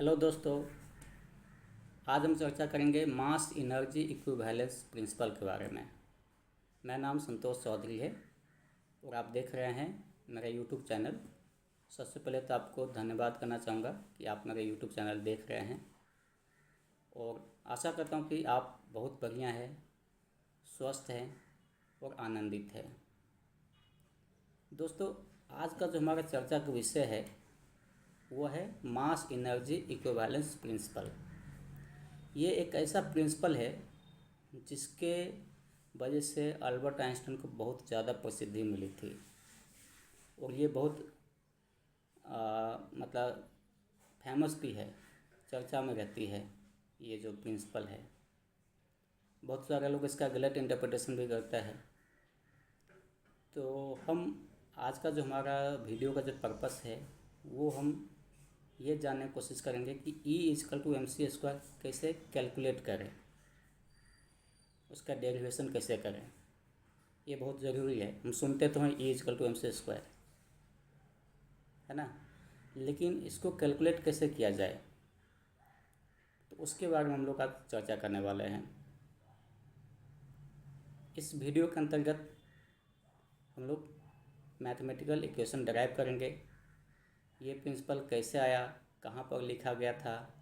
Hello दोस्तों। आज हम चर्चा करेंगे मास एनर्जी इक्विवेलेंस प्रिंसिपल के बारे में। मेरा नाम संतोष चौधरी है और आप देख रहे हैं मेरा यूट्यूब चैनल। सबसे पहले तो आपको धन्यवाद करना चाहूँगा कि आप मेरा यूट्यूब चैनल देख रहे हैं और आशा करता हूँ कि आप बहुत बढ़िया हैं, स्वस्थ हैं और आनंदित हैं। दोस्तों, आज का जो हमारा चर्चा का विषय है वो है मास एनर्जी इक्विवेलेंस प्रिंसिपल। ये एक ऐसा प्रिंसिपल है जिसके वजह से अल्बर्ट आइंस्टाइन को बहुत ज़्यादा प्रसिद्धि मिली थी और ये बहुत मतलब फेमस भी है, चर्चा में रहती है। ये जो प्रिंसिपल है, बहुत सारे लोग इसका गलत इंटरप्रिटेशन भी करते हैं। तो हम आज का जो हमारा वीडियो का जो पर्पस है वो हम ये जानने की कोशिश करेंगे कि E=mc² कैसे कैलकुलेट करें, उसका डेरिवेशन कैसे करें। ये बहुत ज़रूरी है। हम सुनते तो हैं E=mc², है ना, लेकिन इसको कैलकुलेट कैसे किया जाए तो उसके बारे में हम लोग आज चर्चा करने वाले हैं। इस वीडियो के अंतर्गत हम लोग मैथमेटिकल इक्वेशन डराइव करेंगे। ये प्रिंसिपल कैसे आया, कहाँ पर लिखा गया था,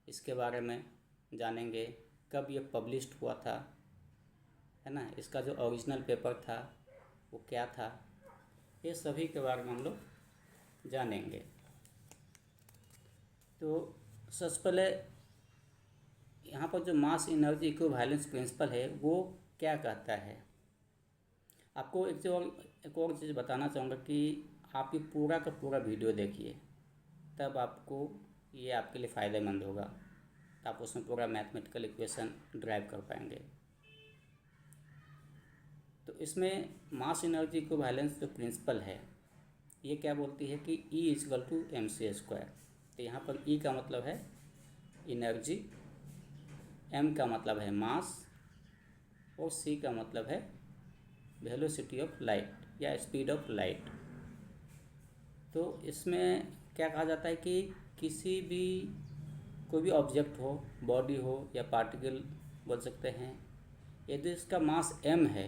इसके बारे में जानेंगे। कब ये पब्लिश्ड हुआ था, है ना, इसका जो ओरिजिनल पेपर था वो क्या था, ये सभी के बारे में हम लोग जानेंगे। तो सबसे पहले यहाँ पर जो मास एनर्जी इक्विवेलेंस प्रिंसिपल है वो क्या कहता है। आपको एक और चीज़ बताना चाहूँगा कि आप ये पूरा का पूरा वीडियो देखिए, तब आपको ये आपके लिए फ़ायदेमंद होगा। तो आप उसमें पूरा मैथमेटिकल इक्वेशन ड्राइव कर पाएंगे। तो इसमें मास एनर्जी इक्विवेलेंस जो प्रिंसिपल है ये क्या बोलती है कि E=mc²। तो यहाँ पर E का मतलब है एनर्जी, M का मतलब है मास और C का मतलब है वेलोसिटी ऑफ लाइट या स्पीड ऑफ लाइट। तो इसमें क्या कहा जाता है कि किसी भी कोई भी ऑब्जेक्ट हो, बॉडी हो या पार्टिकल बोल सकते हैं, यदि इसका मास m है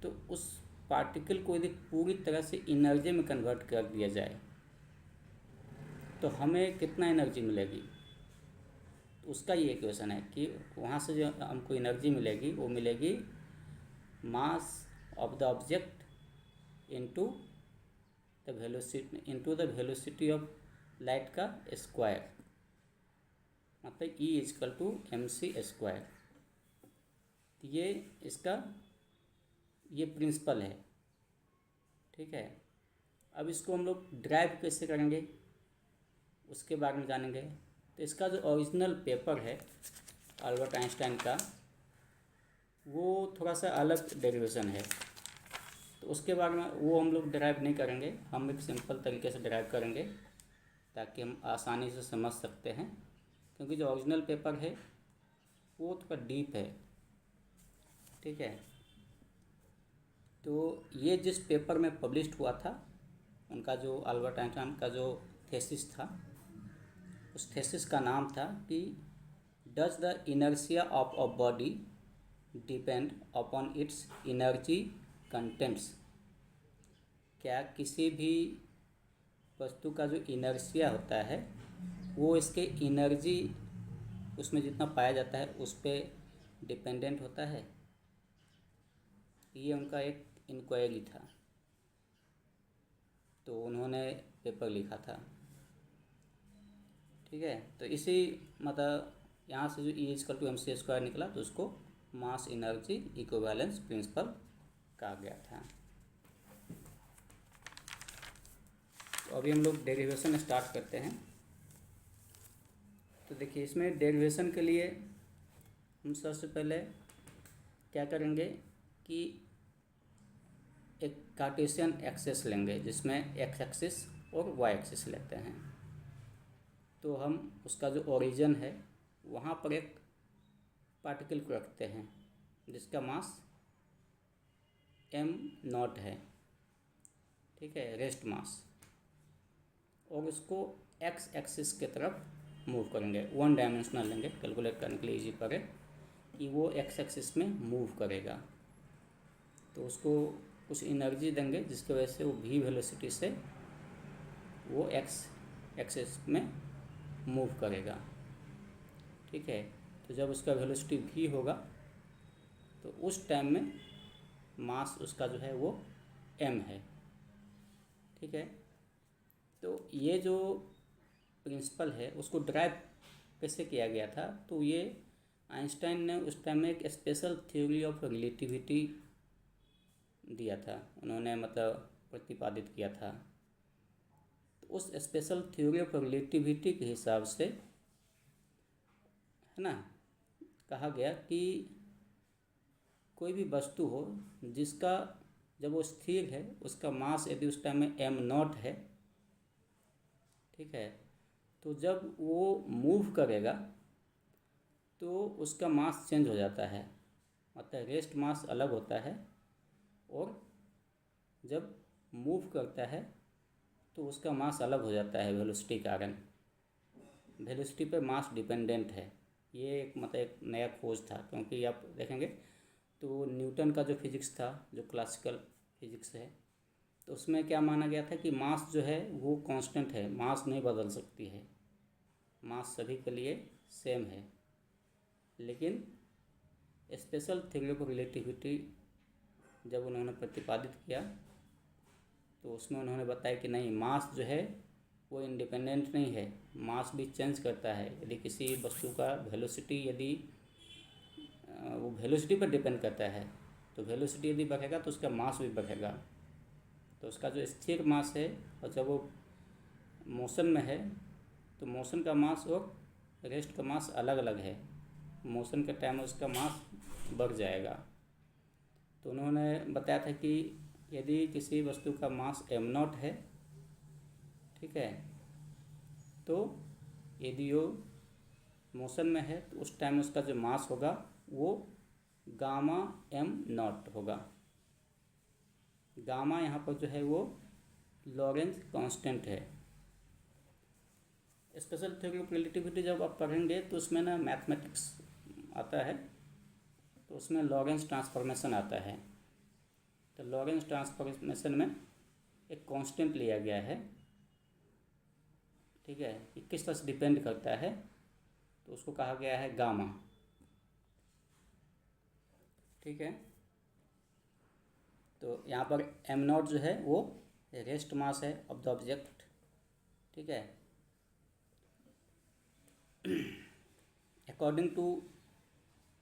तो उस पार्टिकल को यदि पूरी तरह से एनर्जी में कन्वर्ट कर दिया जाए तो हमें कितना एनर्जी मिलेगी। तो उसका ये इक्वेशन है कि वहाँ से जो हमको एनर्जी मिलेगी वो मिलेगी mass of the object into the velocity of light का स्क्वायर, मतलब E=mc²। ये इसका ये प्रिंसिपल है, ठीक है। अब इसको हम लोग ड्राइव कैसे करेंगे उसके बारे में जानेंगे। तो इसका जो ओरिजिनल पेपर है अल्बर्ट आइंस्टाइन का, वो थोड़ा सा अलग डेरिवेशन है, तो उसके बारे में वो हम लोग ड्राइव नहीं करेंगे। हम एक सिंपल तरीके से ड्राइव करेंगे ताकि हम आसानी से समझ सकते हैं, क्योंकि जो ओरिजिनल पेपर है वो थोड़ा डीप है, ठीक है। तो ये जिस पेपर में पब्लिश्ड हुआ था, उनका जो अल्बर्ट आइंस्टाइन का जो थीसिस था, उस थीसिस का नाम था कि does the inertia of a body depend upon its energy contents. क्या किसी भी वस्तु का जो इनर्शिया होता है वो इसके एनर्जी, उसमें जितना पाया जाता है उस पर डिपेंडेंट होता है। ये उनका एक इंक्वायरी था, तो उन्होंने पेपर लिखा था, ठीक है। तो इसी मतलब यहाँ से जो E=mc² निकला तो उसको मास एनर्जी इक्विवेलेंस प्रिंसिपल कहा गया था। तो अभी हम लोग डेरिवेशन स्टार्ट करते हैं। तो देखिए, इसमें डेरिवेशन के लिए हम सबसे पहले क्या करेंगे कि एक कार्टेशियन एक्सिस लेंगे जिसमें एक्स एक्सिस और वाई एक्सिस लेते हैं। तो हम उसका जो ओरिजिन है वहाँ पर एक पार्टिकल को रखते हैं जिसका मास m0 है, ठीक है, रेस्ट मास। और उसको एक्स एक्सिस के तरफ मूव करेंगे, वन डायमेंशनल लेंगे कैलकुलेट करने के लिए इजी पड़े कि वो एक्स एक्सिस में मूव करेगा। तो उसको कुछ एनर्जी देंगे जिसकी वजह से वो भी वेलोसिटी से वो एक्स एक्सिस में मूव करेगा। ठीक है, तो जब उसका वेलोसिटी भी होगा तो उस टाइम में मास उसका जो है वो m है। ठीक है, तो ये जो प्रिंसिपल है उसको ड्राइव कैसे किया गया था, तो ये आइंस्टाइन ने उस टाइम में एक स्पेशल थ्योरी ऑफ रिलेटिविटी दिया था, उन्होंने मतलब प्रतिपादित किया था। तो उस स्पेशल थ्योरी ऑफ रिलेटिविटी के हिसाब से है ना, कहा गया कि कोई भी वस्तु हो जिसका जब वो स्थिर है उसका मास यदि उस टाइम में m0 है, ठीक है, तो जब वो मूव करेगा तो उसका मास चेंज हो जाता है, मतलब रेस्ट मास अलग होता है, और जब मूव करता है तो उसका मास अलग हो जाता है वेलोसिटी के कारण। वेलोसिटी पे मास डिपेंडेंट है, ये एक मतलब एक नया खोज था, क्योंकि आप देखेंगे तो न्यूटन का जो फिजिक्स था, जो क्लासिकल फिजिक्स है, तो उसमें क्या माना गया था कि मास जो है वो कांस्टेंट है, मास नहीं बदल सकती है, मास सभी के लिए सेम है। लेकिन स्पेशल थ्योरी ऑफ रिलेटिविटी जब उन्होंने प्रतिपादित किया तो उसमें उन्होंने बताया कि नहीं, मास जो है वो इंडिपेंडेंट नहीं है, मास भी चेंज करता है। यदि किसी वस्तु का वेलोसिटी यदि वो वेलोसिटी पर डिपेंड करता है, तो वेलोसिटी यदि बढ़ेगा तो उसका मास भी बढ़ेगा। तो उसका जो स्थिर मास है और जब वो मोशन में है तो मोशन का मास और रेस्ट का मास अलग अलग है, मोशन के टाइम उसका मास बढ़ जाएगा। तो उन्होंने बताया था कि यदि किसी वस्तु का मास m0 है, ठीक है, तो यदि वो मोशन में है तो उस टाइम उसका जो मास होगा वो गामा m0 होगा। गामा यहाँ पर जो है वो लॉरेंज कांस्टेंट है। स्पेशल थ्योरी ऑफ रिलेटिविटी जब आप पढ़ेंगे तो उसमें ना मैथमेटिक्स आता है, तो उसमें लॉरेंज ट्रांसफॉर्मेशन आता है। तो लॉरेंज ट्रांसफॉर्मेशन में एक कांस्टेंट लिया गया है, ठीक है, कि किस तरह से डिपेंड करता है, तो उसको कहा गया है गामा। ठीक है, तो यहाँ पर m0 जो है वो रेस्ट मास है ऑफ द ऑब्जेक्ट। ठीक है, according to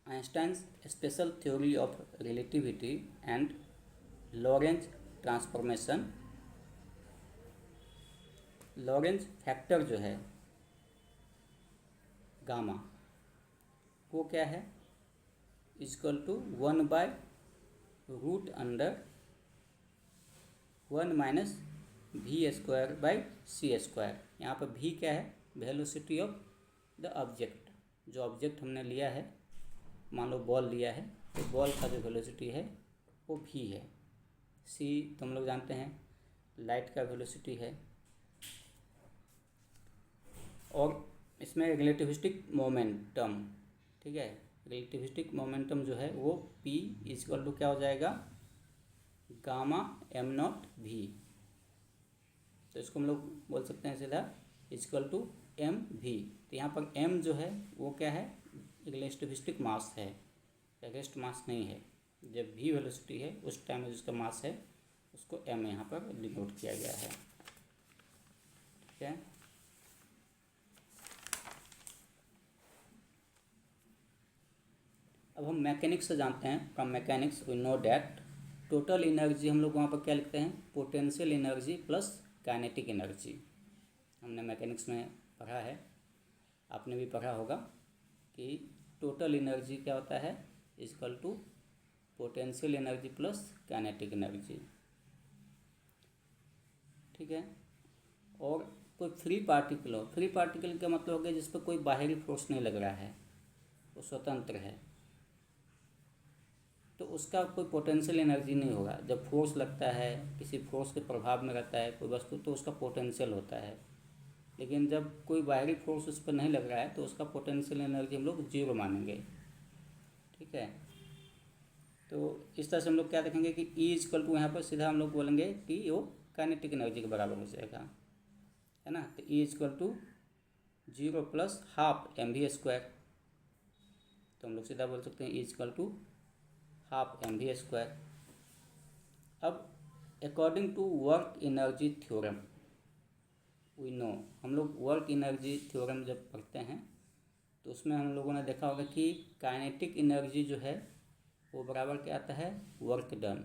Einstein's special theory of relativity and Lorentz transformation, Lorentz factor जो है गामा वो क्या है, इक्वल टू 1/√(1 माइनस v²/c²। यहाँ पर v क्या है, वेलोसिटी ऑफ द ऑब्जेक्ट। जो ऑब्जेक्ट हमने लिया है, मान लो बॉल लिया है, तो बॉल का जो वेलोसिटी है वो v है। c तो हम लोग जानते हैं लाइट का वेलोसिटी है। और इसमें रिलेटिविस्टिक मोमेंटम, ठीक है, रिलेटिविस्टिक मोमेंटम जो है वो p इक्वल टू क्या हो जाएगा, गामा m0 v। तो इसको हम लोग बोल सकते हैं सीधा इक्वल टू mv। तो यहाँ पर m जो है वो क्या है, रिलेटिविस्टिक मास है, रेस्ट मास नहीं है। जब v वेलोसिटी है उस टाइम में जिसका मास है उसको m यहाँ पर डिनोट किया गया है। ठीक है, अब हम मैकेनिक्स से जानते हैं। From mechanics we know that total energy, हम लोग वहाँ पर क्या लिखते हैं, potential energy plus kinetic energy. हमने मैकेनिक्स में पढ़ा है, आपने भी पढ़ा होगा कि टोटल एनर्जी क्या होता है, equal to potential energy plus kinetic energy. ठीक है, और कोई फ्री पार्टिकल हो, फ्री पार्टिकल का मतलब हो गया जिस पर कोई बाहरी फोर्स नहीं लग रहा है, वो स्वतंत्र है, तो उसका कोई पोटेंशियल एनर्जी नहीं होगा। जब फोर्स लगता है, किसी फोर्स के प्रभाव में रहता है कोई वस्तु, तो उसका पोटेंशियल होता है। लेकिन जब कोई बाहरी फोर्स उस पर नहीं लग रहा है तो उसका पोटेंशियल एनर्जी हम लोग जीरो मानेंगे। ठीक है, तो इस तरह से हम लोग क्या देखेंगे कि ई इजकल टू यहाँ पर सीधा हम लोग बोलेंगे कि वो काइनेटिक एनर्जी के बराबर हो जाएगा, है ना। तो E is equal to 0 plus half M V square, तो हम लोग सीधा बोल सकते हैं E is equal to half M V square. अब according to work energy theorem we know, हम लोग वर्क एनर्जी थ्योरम जब पढ़ते हैं तो उसमें हम लोगों ने देखा होगा कि काइनेटिक एनर्जी जो है वो बराबर क्या आता है, वर्क डन।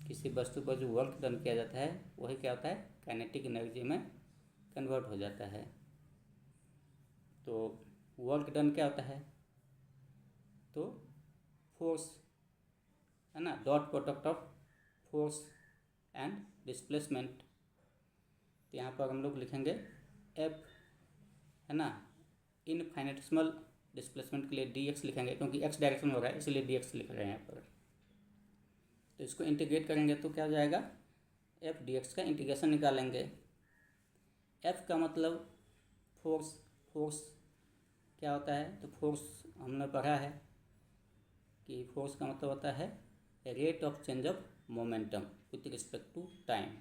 किसी वस्तु पर जो वर्क डन किया जाता है वही क्या होता है, काइनेटिक एनर्जी में कन्वर्ट हो जाता है। तो वर्क डन क्या होता है, तो फोर्स, है ना, dot product of force and displacement. तो यहाँ पर हम लोग लिखेंगे एफ, है ना, इनफाइनेटिसिमल डिस्प्लेसमेंट के लिए डी एक्स लिखेंगे, क्योंकि एक्स डायरेक्शन हो रहा है इसलिए डी एक्स लिख रहे हैं यहाँ पर। तो इसको इंटीग्रेट करेंगे तो क्या हो जाएगा, एफ डी एक्स का इंटीग्रेशन निकालेंगे। एफ का मतलब फोर्स, फोर्स क्या होता है, तो फोर्स हमने पढ़ा है कि फोर्स का मतलब होता है rate of change of momentum with respect to time.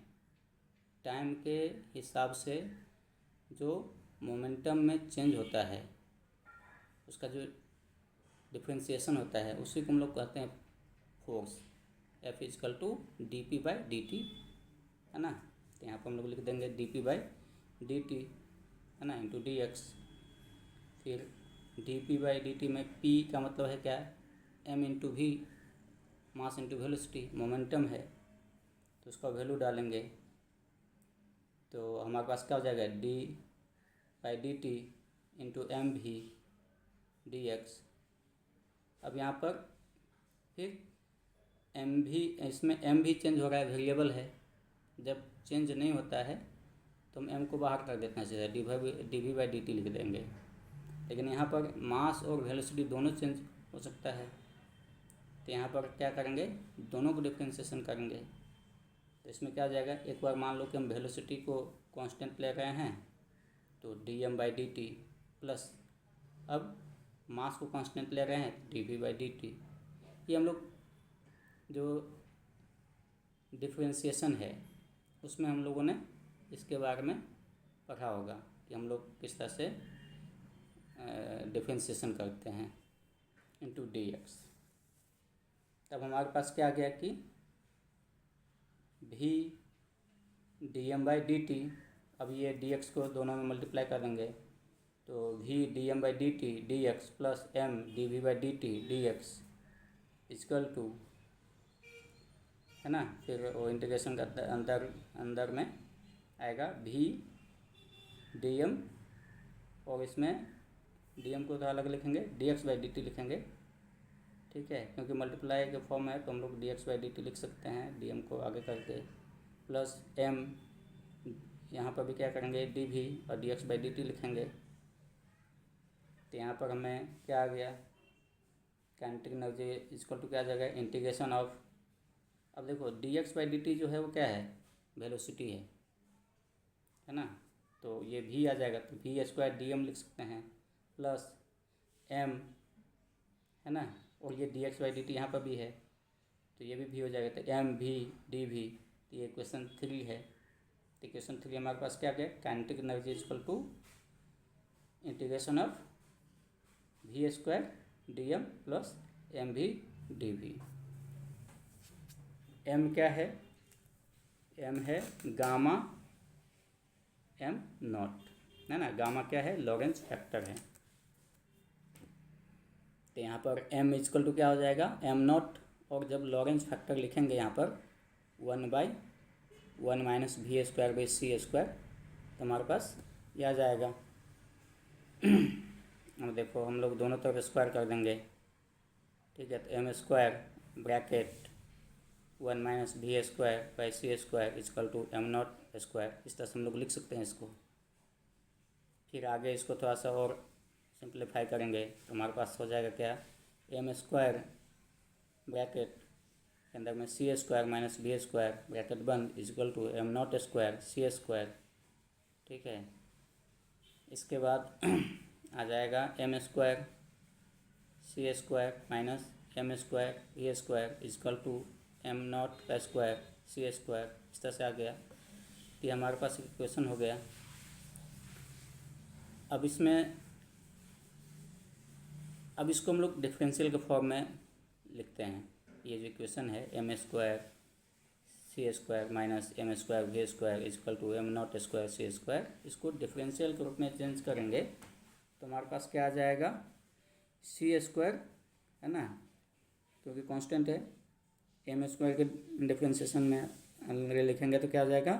Time के हिसाब से जो मोमेंटम में चेंज होता है उसका जो डिफ्रेंसिएशन होता है उसी को हम लोग कहते हैं force. F equal to D P by D T, है ना। तो यहाँ पर हम लोग लिख देंगे D P by D T, है ना, इंटू डी एक्स। फिर D P by D T में पी का मतलब है क्या, M into V, mass into velocity, momentum है तो उसका वैल्यू डालेंगे तो हमारे पास क्या हो जाएगा, D by D T into M V D X. अब यहाँ पर फिर एम भी, इसमें एम भी चेंज हो रहा है, वेरिएबल है। जब चेंज नहीं होता है तो हम एम को बाहर कर देते हैं, सीधा D V by D T लिख देंगे। लेकिन यहाँ पर मास और वेलोसिटी दोनों चेंज हो सकता है तो यहाँ पर क्या करेंगे, दोनों को डिफ्रेंशिएशन करेंगे। तो इसमें क्या हो जाएगा, एक बार मान लो कि हम वेलोसिटी को कांस्टेंट ले रहे हैं तो D M by D T plus, अब मास को कांस्टेंट ले रहे हैं D V by D T. ये हम लोग जो डिफ्रेंशिएशन है उसमें हम लोगों ने इसके बारे में पढ़ा होगा कि हम लोग किस तरह से डिफ्रेंशिएशन करते हैं इनटू डी एक्स। तब हमारे पास क्या आ गया कि V D M by D T, अब ये डी एक्स को दोनों में मल्टीप्लाई कर देंगे तो V D M by D T D X plus M D V by D T D X equal to, है ना। फिर वो इंटीग्रेशन का अंदर में आएगा भी डी एम, और इसमें डी एम को तो अलग लिखेंगे, D x by D T लिखेंगे, ठीक है, क्योंकि मल्टीप्लाई के फॉर्म है तो हम लोग D x by D T लिख सकते हैं, डी एम को आगे करके, प्लस एम, यहाँ पर भी क्या करेंगे डी भी और D x by D T लिखेंगे। तो यहाँ पर हमें क्या आ गया, काइनेटिक एनर्जी इक्वल टू क्या आ जाएगा, इंटीग्रेशन ऑफ, अब देखो D x by D T जो है वो क्या है, वेलोसिटी है ना। तो ये भी आ जाएगा तो वी स्क्वायर डी एम लिख सकते हैं प्लस एम, है ना, और ये D x by D T यहाँ पर भी है तो ये भी हो जाएगा तो एम भी डी भी। तो ये क्वेश्चन 3 है। तो क्वेश्चन 3 हमारे पास क्या गया, kinetic energy equal to integration of V square D M plus M V D V. M क्या है, एम है गामा एम नॉट, है ना। गामा क्या है, लॉरेंज फैक्टर है। तो यहाँ पर एम इजकल टू क्या हो जाएगा, एम नॉट, और जब लॉरेंज फैक्टर लिखेंगे यहाँ पर 1/1 minus V square by C square, तो हमारे पास ये आ जाएगा। अब देखो हम लोग दोनों तरफ स्क्वायर कर देंगे, ठीक है। तो M square bracket 1 minus V square by C square is equal to M not square, इस तरह से हम लोग लिख सकते हैं इसको। फिर आगे इसको थोड़ा सा और सिंप्लीफाई करेंगे तो हमारे पास हो जाएगा क्या, एम स्क्वायर ब्रैकेट के अंदर में C square minus V square bracket बंद is equal to M not square C square ठीक है। इसके बाद आ जाएगा M square C square minus M square V square is equal to M not का स्क्वायर सी स्क्वायर, इस तरह से आ गया। तो ये हमारे पास इक्वेशन हो गया। अब इसको हम लोग डिफरेंशियल के फॉर्म में लिखते हैं। ये जो इक्वेशन है M square C square minus M square V square is equal to M not square C square, इसको डिफरेंशियल के रूप में चेंज करेंगे तो हमारे पास क्या आ जाएगा, सी स्क्वायर है ना, क्योंकि कांस्टेंट है। एम स्क्वायर के डिफरेंशिएशन में अगर लिखेंगे तो क्या आ जाएगा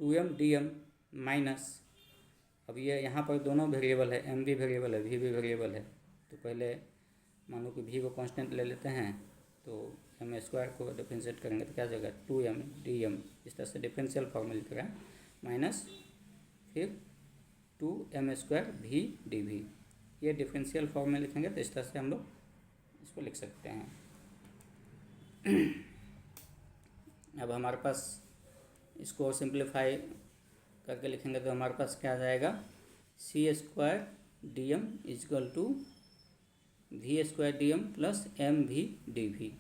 2m dm माइनस, अब ये यहाँ पर दोनों वेरिएबल है, m भी वेरिएबल है v भी वेरिएबल है, तो पहले मानो कि v को कांस्टेंट ले लेते हैं, तो एम स्क्वायर को डिफ्रेंशिएट करेंगे तो क्या आ जाएगा 2m dm, इस तरह से डिफरेंशियल फॉर्म में लिख रहे हैं, माइनस फिर 2m स्क्वायर v dv। ये डिफरेंशियल फॉर्म में लिखेंगे तो इस तरह से हम लोग इसको लिख सकते हैं। अब हमारे पास इसको सिंप्लीफाई करके लिखेंगे तो हमारे पास क्या आ जाएगा C square D M is equal to V square D M plus M V D V.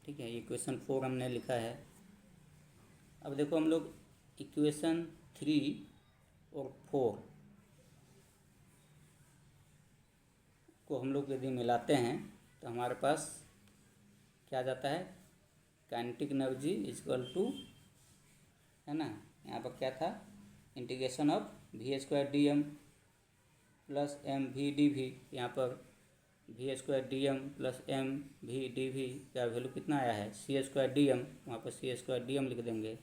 ठीक है, इक्वेशन 4 हमने लिखा है। अब देखो हम लोग इक्वेशन 3 और 4 को हम लोग यदि मिलाते हैं तो हमारे पास क्या जाता है, काइनेटिक एनर्जी इजकल टू, है ना, यहाँ पर क्या था integration of V square D M plus M V D V. यहाँ पर V square D M plus M V D V का वैल्यू कितना आया है सी स्क्वायर डी एम, वहाँ पर सी स्क्वायर डी एम लिख देंगे,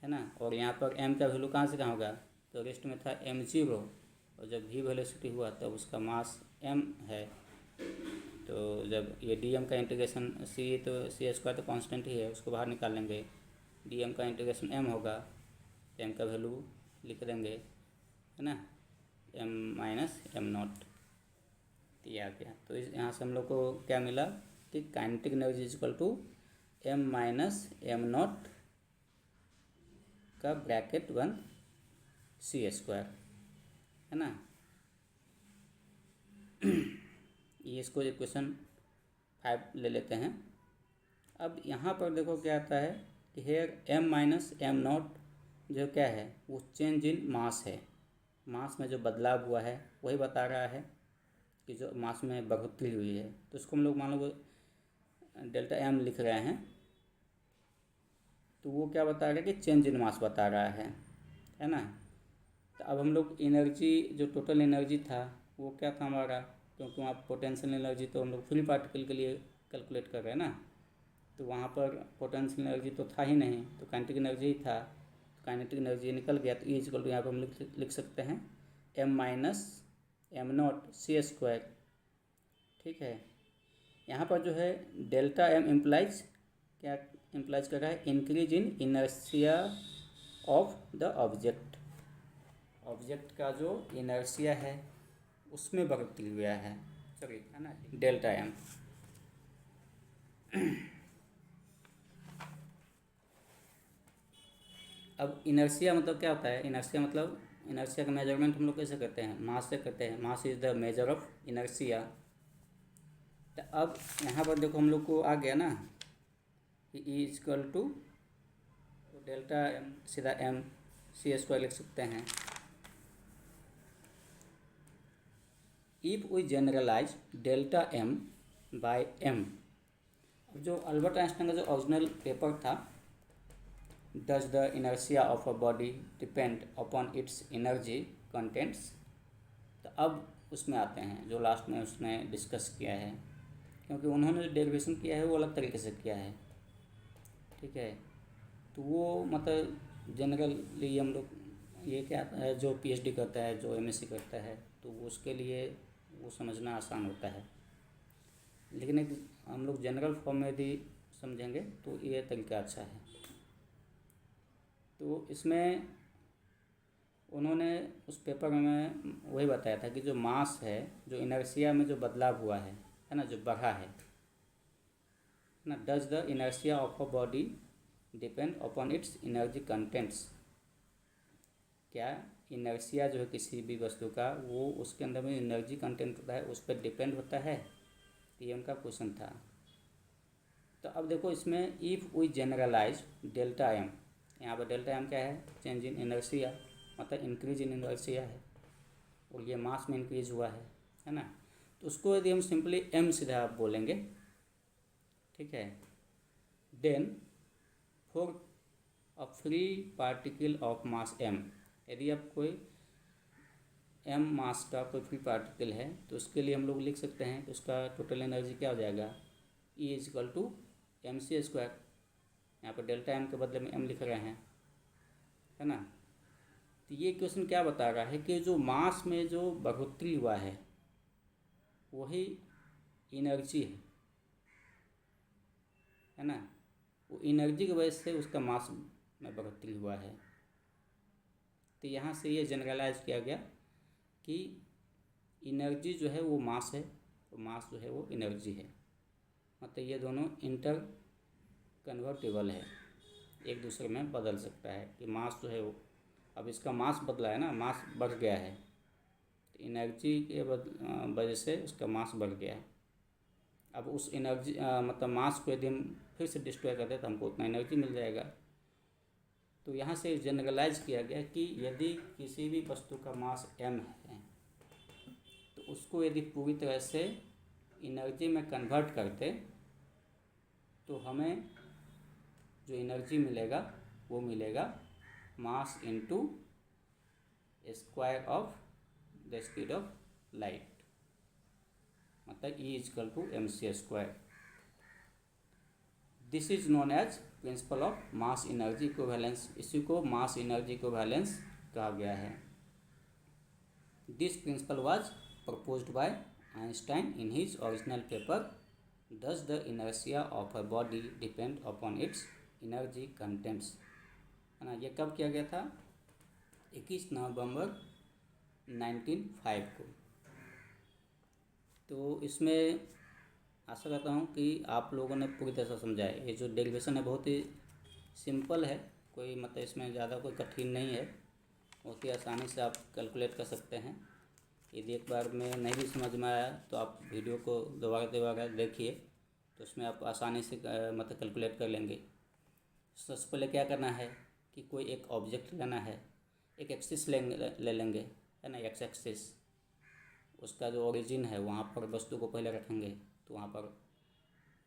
है ना। और यहाँ पर m का वैल्यू कहाँ से कहाँ होगा, तो रेस्ट में था m0, और जब v वेलोसिटी हुआ तब उसका मास m है। तो जब ये dm का इंटीग्रेशन तो सी स्क्वायर तो कांस्टेंट ही है, उसको बाहर निकाल लेंगे, dm का इंटीग्रेशन m होगा, m का वैल्यू लिख देंगे, है ना, m माइनस एम नॉट, ये आ गया। तो इस यहाँ से हम लोग को क्या मिला कि kinetic energy equal to m minus M not का ब्रैकेट 1 सी स्क्वायर, है ना। ये इसको इक्वेशन 5 ले लेते हैं। अब यहाँ पर देखो क्या आता है कि here m minus M nought जो क्या है वो चेंज इन मास है, मास में जो बदलाव हुआ है वही बता रहा है कि जो मास में बढ़ोतरी हुई है। तो इसको हम लोग मान लो डेल्टा m लिख रहे हैं, तो वो क्या बता रहा है कि चेंज इन मास बता रहा है ना। तो अब हम लोग एनर्जी जो टोटल एनर्जी था वो क्या था हमारा, क्योंकि वहाँ पोटेंशियल एनर्जी तो हम लोग फ्री पार्टिकल के लिए कैलकुलेट कर रहे हैं ना, तो वहाँ पर पोटेंशियल एनर्जी तो था ही नहीं, तो काइनेटिक एनर्जी ही था, तो काइनेटिक एनर्जी निकल गया। तो इक्वल टू यहाँ पर हम लिख सकते हैं m minus M nought C square. ठीक है, यहाँ पर जो है डेल्टा m इम्प्लाइज क्या इम्प्लाइज कर रहा है, increase in inertia of the object, object का जो इनर्शिया है उसमें बढ़ोतरी हुआ है, सॉरी है ना, डेल्टा m। अब इनर्शिया मतलब क्या होता है, इनर्शिया मतलब इनर्शिया का मेजरमेंट हम लोग कैसे करते हैं, मास से करते हैं, mass is the measure of inertia. तो अब यहाँ पर देखो हम लोग को आ गया ना कि E equal to delta m सीधा m सी स्क्वायर लिख सकते हैं। If we generalise delta m by m, जो अल्बर्ट आइंस्टाइन का जो ओरिजिनल पेपर था, does the inertia of a body depend upon its energy contents, तो अब उसमें आते हैं जो लास्ट में उसने डिस्कस किया है, क्योंकि उन्होंने जो डेरिवेशन किया है वो अलग तरीके से किया है। ठीक है, तो वो मतलब जनरली हम लोग ये क्या है, जो पीएचडी करता है, जो एमएससी करता है, तो वो उसके लिए वो समझना आसान होता है, लेकिन एक हम लोग जनरल फॉर्म में यदि समझेंगे तो ये तरीका अच्छा है। तो इसमें उन्होंने उस पेपर में वही बताया था कि जो मास है, जो इनर्शिया में जो बदलाव हुआ है ना, जो बढ़ा है ना, does the inertia of a body depend upon its energy contents. क्या इनर्शिया जो है किसी भी वस्तु का वो उसके अंदर में एनर्जी कंटेंट होता है, उस पर डिपेंड होता है। तो ये उनका क्वेश्चन था। तो अब देखो इसमें if we generalise delta M, यहाँ पर डेल्टा एम क्या है, चेंज इन इनर्शिया, मतलब इंक्रीज इन इनर्शिया है, और ये मास में इंक्रीज हुआ है ना। तो उसको यदि हम सिंपली एम सीधा आप बोलेंगे, ठीक है, then for a free particle of mass M, यदि आप कोई एम मास का कोई फ्री पार्टिकल है तो उसके लिए हम लोग लिख सकते हैं कि उसका टोटल एनर्जी क्या हो जाएगा, E is equal to M C square. यहाँ पर डेल्टा एम के बदले में एम लिख रहे हैं, है ना। तो ये क्वेश्चन क्या बता रहा है कि जो मास में जो बढ़ोतरी हुआ है वही एनर्जी है ना, वो एनर्जी की वजह से उसका मास में बढ़ोतरी हुआ है। तो यहाँ से ये जनरलाइज किया गया कि एनर्जी जो है वो मास है, और मास जो है वो एनर्जी है, मतलब ये दोनों इंटर कन्वर्टेबल है, एक दूसरे में बदल सकता है। कि मास जो है वो, अब इसका मास बदला है ना, मास बढ़ गया है, तो एनर्जी के वजह से उसका मास बढ़ गया है। अब उस एनर्जी मतलब मास को यदि हम फिर से डिस्ट्रॉय कर दें तो हमको उतना एनर्जी मिल जाएगा। तो यहाँ से जनरलाइज किया गया कि यदि किसी भी वस्तु का मास m है तो उसको यदि पूरी तरह से एनर्जी में कन्वर्ट करते तो हमें जो एनर्जी मिलेगा वो मिलेगा mass into square of the speed of light, मतलब E equal to M C square. This is known as principle of mass energy equivalence, इसी को मास एनर्जी इक्विवेलेंस कहा गया है। This principle was proposed by Einstein in his original paper does the inertia of a body depend upon its energy contents, है ना। ये कब किया गया था, 21 नवंबर 1905 को। तो इसमें आशा करता हूँ कि आप लोगों ने पूरी तरह से समझा है। ये जो डेरिवेशन है बहुत ही सिंपल है, कोई मतलब इसमें ज़्यादा कोई कठिन नहीं है, बहुत ही आसानी से आप कैलकुलेट कर सकते हैं। यदि एक बार में नहीं भी समझ में आया तो आप वीडियो को दोबारा देखिए, तो उसमें आप आसानी से मतलब कैलकुलेट कर लेंगे। सबसे पहले क्या करना है कि कोई एक ऑब्जेक्ट लेना है, एक एक्सिस ले लेंगे, है ना, एक्स एक्सिस, उसका जो ओरिजिन है वहाँ पर वस्तु को पहले रखेंगे, तो वहाँ पर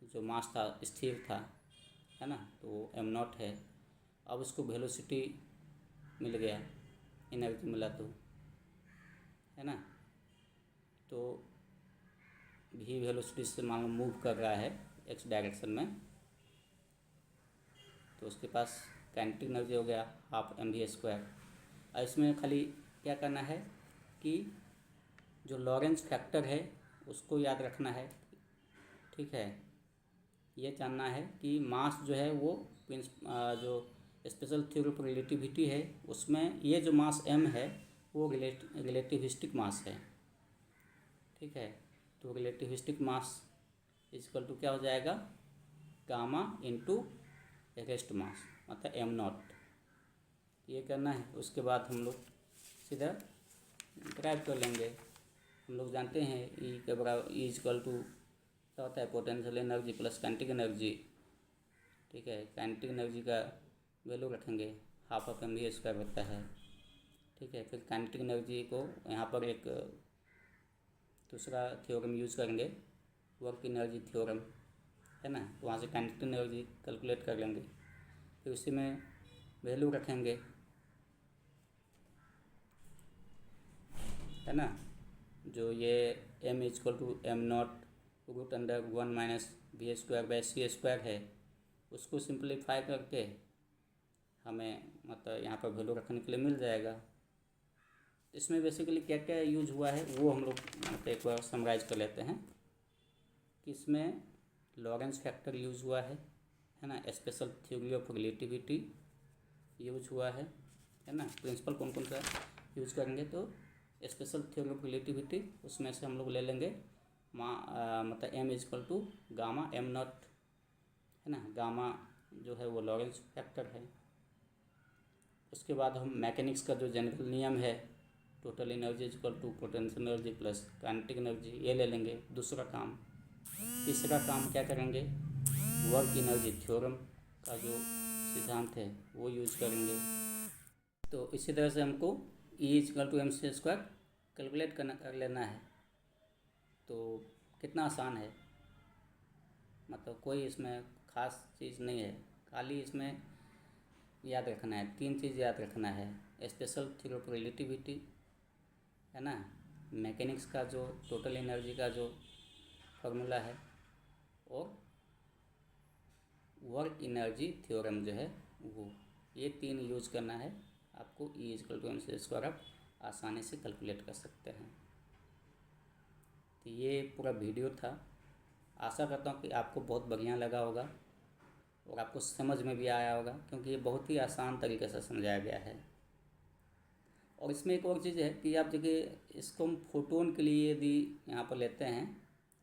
जो मास था स्थिर था, है ना, तो वो एम नॉट है। अब उसको वेलोसिटी मिल गया, एनर्जी मिला, तो है ना, तो भी वेलोसिटी से मान लो मूव कर रहा है एक्स डायरेक्शन में, तो उसके पास काइनेटिक एनर्जी हो गया हाफ एम वी स्क्वायर। और इसमें खाली क्या करना है कि जो लॉरेंस फैक्टर है उसको याद रखना है, ठीक है। ये जानना है कि मास जो है वो जो स्पेशल थ्योरी ऑफ रिलेटिविटी है उसमें ये जो मास m है वो रिलेटिविस्टिक मास है, ठीक है। तो रिलेटिविस्टिक मास इजकल टू क्या हो जाएगा, गामा इंटू रेस्ट मास, मतलब एम नॉट। ये करना है, उसके बाद हम लोग सीधा ड्राइव कर लेंगे। हम लोग जानते हैं ई के बराबर ई इजकल टू क्या होता है, potential energy plus kinetic energy, ठीक है। काइनेटिक एनर्जी का वैल्यू रखेंगे, half of M V square होता है, ठीक है। फिर काइनेटिक एनर्जी को यहाँ पर एक दूसरा थ्योरम यूज़ करेंगे, वर्क एनर्जी थ्योरम, है ना, तो वहाँ से काइनेटिक एनर्जी कैलकुलेट कर लेंगे। फिर उसी में वैल्यू रखेंगे, है ना, जो ये m equal to M nought root under 1 minus V square by C square है, उसको सिंप्लीफाई करके हमें मतलब यहाँ पर वैल्यू रखने के लिए मिल जाएगा। इसमें बेसिकली क्या क्या यूज हुआ है वो हम लोग मतलब एक बार समराइज कर लेते हैं कि इसमें लॉरेंस फैक्टर यूज हुआ है ना, special theory of relativity use हुआ है ना। प्रिंसिपल कौन कौन सा यूज करेंगे, तो स्पेशल थ्योरी ऑफ रिलेटिविटी, उसमें से हम लोग ले लेंगे मतलब m equal to gamma M nought, है ना। गामा जो है वो लॉरेंस फैक्टर है। उसके बाद हम मैकेनिक्स का जो जनरल नियम है, total energy equal to potential energy plus kinetic energy, ये ले लेंगे दूसरा काम। तीसरा काम क्या करेंगे, वर्क एनर्जी थ्योरम का जो सिद्धांत है वो यूज करेंगे। तो इसी तरह से हमको E equal to mc² calculate कर लेना है। तो कितना आसान है, मतलब कोई इसमें ख़ास चीज़ नहीं है, खाली इसमें याद रखना है, 3 चीज़ याद रखना है। स्पेशल थ्योरी ऑफ रिलेटिविटी है ना, मैकेनिक्स का जो टोटल एनर्जी का जो फॉर्मूला है, और वर्क एनर्जी थ्योरम जो है वो, ये 3 यूज करना है आपको। E इक्वल टू mc² आप आसानी से कैलकुलेट कर सकते हैं। तो ये पूरा वीडियो था, आशा करता हूँ कि आपको बहुत बढ़िया लगा होगा और आपको समझ में भी आया होगा, क्योंकि ये बहुत ही आसान तरीके से समझाया गया है। और इसमें एक और चीज़ है कि आप देखिए, इसको हम फोटोन के लिए यदि यहाँ पर लेते हैं,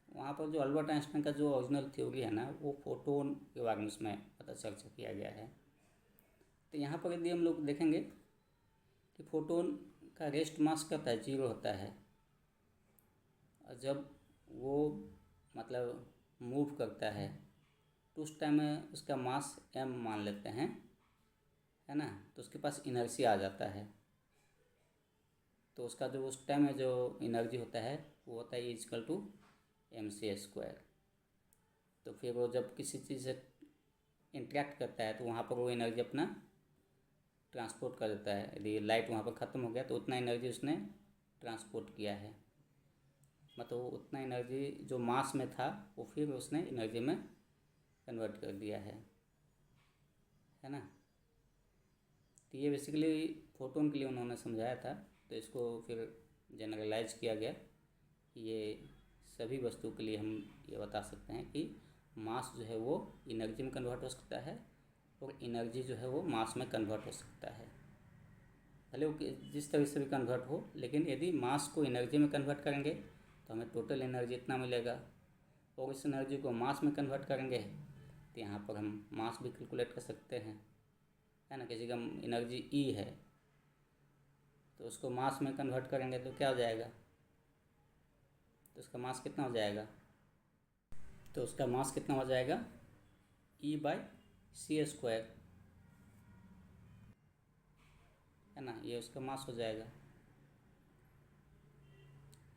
वहाँ पर जो अल्बर्ट आइंस्टाइन का जो ओरिजिनल थ्योरी है ना, वो फोटोन के बारे में उसमें पता चर्चा किया गया है। तो यहाँ पर यदि हम लोग देखेंगे कि फोटोन का रेस्ट मास क्या होता है, 0 होता है, और जब वो मतलब मूव करता है तो उस टाइम में उसका मास m मान लेते हैं, है ना, तो उसके पास इनर्शिया आ जाता है। तो उसका जो उस टाइम में जो एनर्जी होता है वो होता है E इक्वल टू mc²। तो फिर वो जब किसी चीज़ से इंटरेक्ट करता है तो वहाँ पर वो एनर्जी अपना ट्रांसपोर्ट कर देता है। यदि लाइट वहाँ पर ख़त्म हो गया तो उतना एनर्जी उसने ट्रांसपोर्ट किया है, मतलब उतना एनर्जी जो मास में था वो फिर उसने एनर्जी में कन्वर्ट कर दिया है ना। तो ये बेसिकली फोटोन के लिए उन्होंने समझाया था। तो इसको फिर जनरलाइज किया गया। ये सभी वस्तु के लिए हम ये बता सकते हैं कि मास जो है वो एनर्जी में कन्वर्ट हो सकता है, और एनर्जी जो है वो मास में कन्वर्ट हो सकता है, भले वो जिस तरह से भी कन्वर्ट हो। लेकिन यदि मास को एनर्जी में कन्वर्ट करेंगे तो हमें टोटल एनर्जी इतना मिलेगा, और इस एनर्जी को मास में कन्वर्ट करेंगे तो यहाँ पर हम मास भी कैलकुलेट कर सकते हैं, है ना। किसी का एनर्जी E है तो उसको मास में कन्वर्ट करेंगे तो क्या हो जाएगा, तो उसका मास कितना हो जाएगा, तो उसका मास कितना हो जाएगा, E/c², है ना, ये उसका मास हो जाएगा।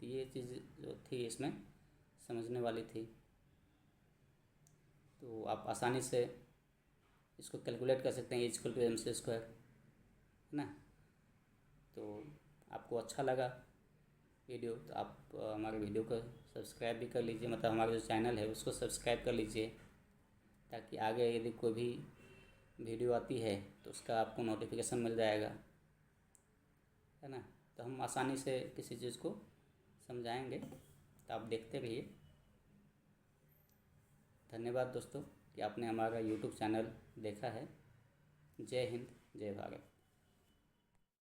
तो ये चीज़ जो थी इसमें समझने वाली थी, तो आप आसानी से इसको कैलकुलेट कर सकते हैं E इक्वल टू mc², है ना। तो आपको अच्छा लगा वीडियो तो आप हमारे वीडियो को सब्सक्राइब भी कर लीजिए, मतलब हमारा जो चैनल है उसको सब्सक्राइब कर लीजिए, ताकि आगे यदि कोई भी वीडियो आती है तो उसका आपको नोटिफिकेशन मिल जाएगा, है ना। तो हम आसानी से किसी चीज़ को समझाएंगे, तो आप देखते रहिए। धन्यवाद दोस्तों कि आपने हमारा YouTube चैनल देखा है। जय हिंद, जय भारत।